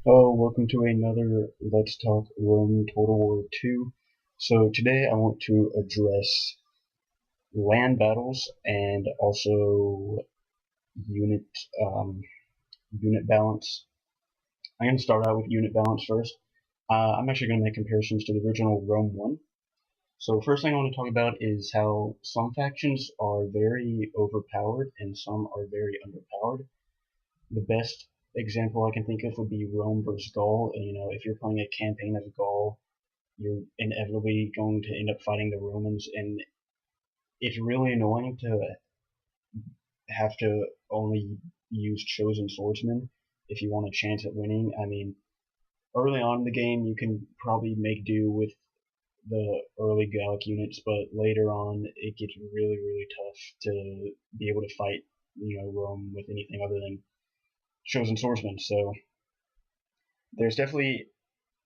Hello, welcome to another Let's Talk Rome Total War 2. So today I want to address land battles and also unit um, unit balance. I'm going to start out with unit balance first. I'm actually going to make comparisons to the original Rome 1. So first thing I want to talk about is how some factions are very overpowered and some are very underpowered. The best example I can think of would be Rome versus Gaul. And, if you're playing a campaign as Gaul, you're inevitably going to end up fighting the Romans, and it's really annoying to have to only use chosen swordsmen if you want a chance at winning. I mean, early on in the game, you can probably make do with the early Gallic units, but later on, it gets really, really tough to be able to fight, Rome with anything other than chosen swordsmen. So there's definitely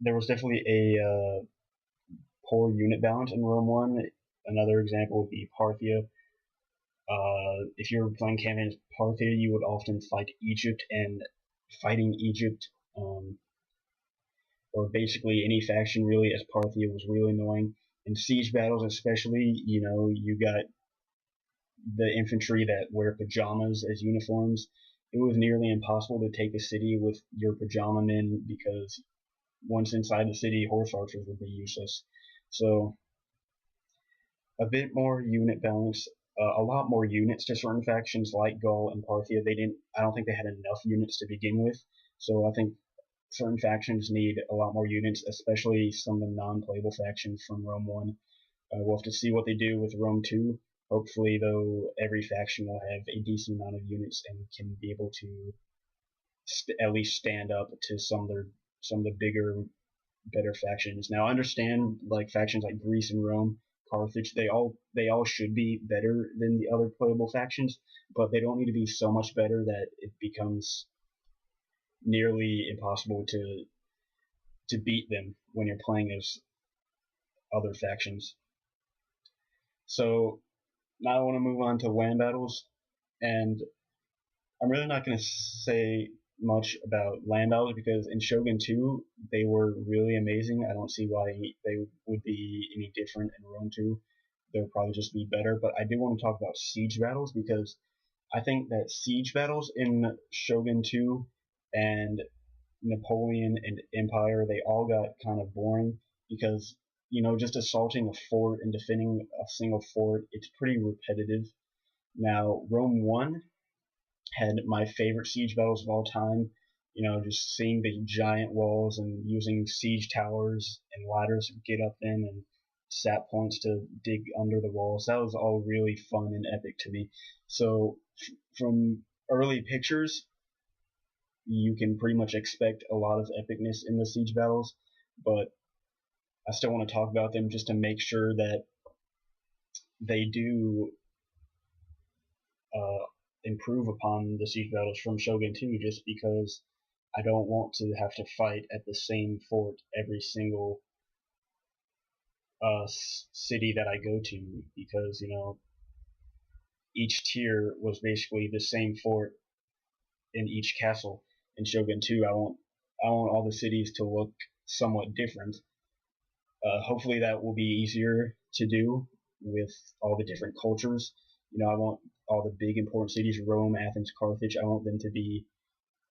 there was definitely a poor unit balance in Rome One. Another example would be Parthia. If you're playing campaigns Parthia, you would often fight Egypt, and fighting Egypt, um, or basically any faction really, as Parthia was really annoying. In siege battles, especially, you got the infantry that wear pajamas as uniforms. It was nearly impossible to take a city with your pajama men because once inside the city, horse archers would be useless. So a bit more unit balance, a lot more units to certain factions like Gaul and Parthia. They didn't. I don't think they had enough units to begin with. So I think certain factions need a lot more units, especially some of the non-playable factions from Rome One. We'll have to see what they do with Rome Two. Hopefully, though, every faction will have a decent amount of units and can be able to at least stand up to some of the bigger, better factions. Now, I understand like factions like Greece and Rome, Carthage, they all should be better than the other playable factions, but they don't need to be so much better that it becomes nearly impossible to beat them when you're playing as other factions. So now I want to move on to land battles, and I'm really not going to say much about land battles because in Shogun 2 they were really amazing. I don't see why they would be any different in Rome 2. They'll probably just be better. But I do want to talk about siege battles because I think that siege battles in Shogun 2 and Napoleon and Empire, they all got kind of boring because, just assaulting a fort and defending a single fort, it's pretty repetitive. Now, Rome 1 had my favorite siege battles of all time. Just seeing the giant walls and using siege towers and ladders to get up them and sap points to dig under the walls. That was all really fun and epic to me. So from early pictures, you can pretty much expect a lot of epicness in the siege battles, but I still want to talk about them just to make sure that they do uh, improve upon the siege battles from Shogun 2 just because I don't want to have to fight at the same fort every single city that I go to because each tier was basically the same fort in each castle. In Shogun 2, I want all the cities to look somewhat different. Hopefully that will be easier to do with all the different cultures. I want all the big important cities, Rome, Athens, Carthage, I want them to be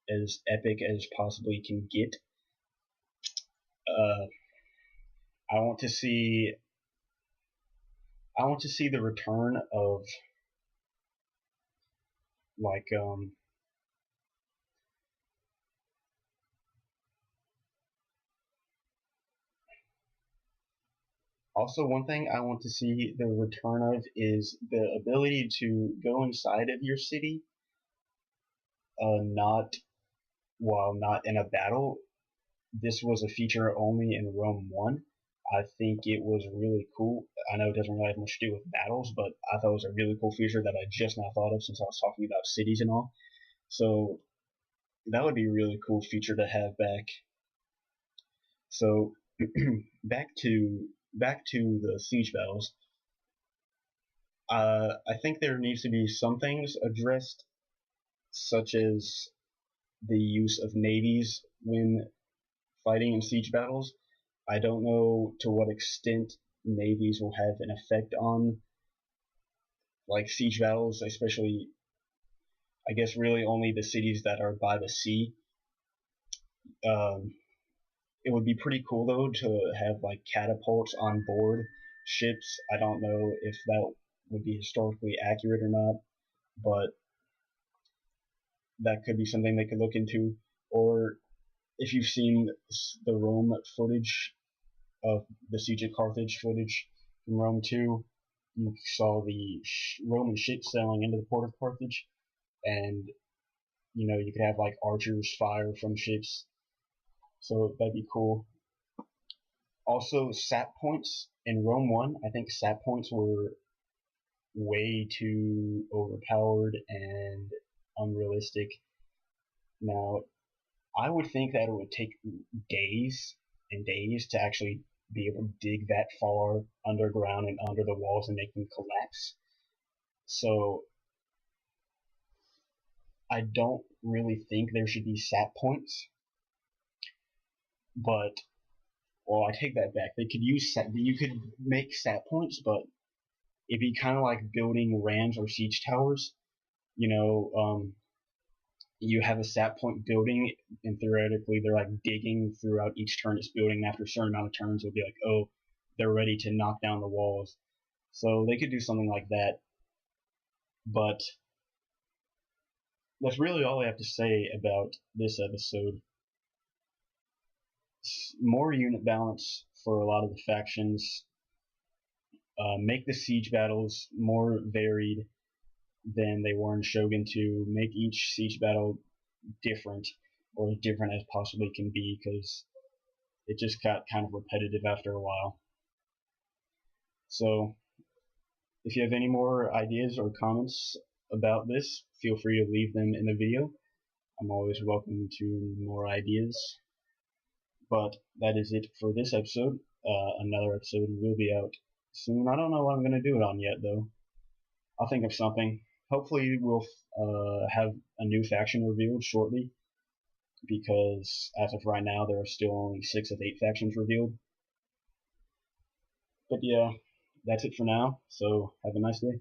as epic as possibly can get. Uh, I want to see I want to see the return of like also one thing I want to see the return of is the ability to go inside of your city, not while not in a battle. This was a feature only in Rome 1. I think it was really cool. I know it doesn't really have much to do with battles, but I thought it was a really cool feature that I just now thought of since I was talking about cities and all. So that would be a really cool feature to have back. So back to the siege battles. I think there needs to be some things addressed, such as the use of navies when fighting in siege battles. I don't know to what extent navies will have an effect on like siege battles, especially I guess really only the cities that are by the sea. Um, it would be pretty cool though to have like catapults on board ships. I don't know if that would be historically accurate or not, but that could be something they could look into. Or if you've seen the Rome footage of the Siege of Carthage footage from Rome 2, you saw the Roman ships sailing into the port of Carthage, and you could have like archers fire from ships, so that'd be cool. Also, sap points in Rome 1, I think sap points were way too overpowered and unrealistic. Now, I would think that it would take days and days to actually be able to dig that far underground and under the walls and make them collapse. So I don't really think there should be sap points. But well, I take that back. They could use you could make sap points, but it'd be kind of like building rams or siege towers. You know, you have a sap point building, and theoretically they're like digging throughout each turn it's building. And after a certain amount of turns, it'll be like, oh, they're ready to knock down the walls. So they could do something like that. But that's really all I have to say about this episode. More unit balance for a lot of the factions. Make the siege battles more varied than they were in Shogun 2. Make each siege battle different, or as different as possibly can be, because it just got kind of repetitive after a while. So, if you have any more ideas or comments about this, feel free to leave them in the video. I'm always welcome to more ideas. But that is it for this episode. Another episode will be out soon. I don't know what I'm going to do it on yet, though. I'll think of something. Hopefully, we'll have a new faction revealed shortly, because as of right now, there are still only 6 of 8 factions revealed. But yeah, that's it for now, so have a nice day.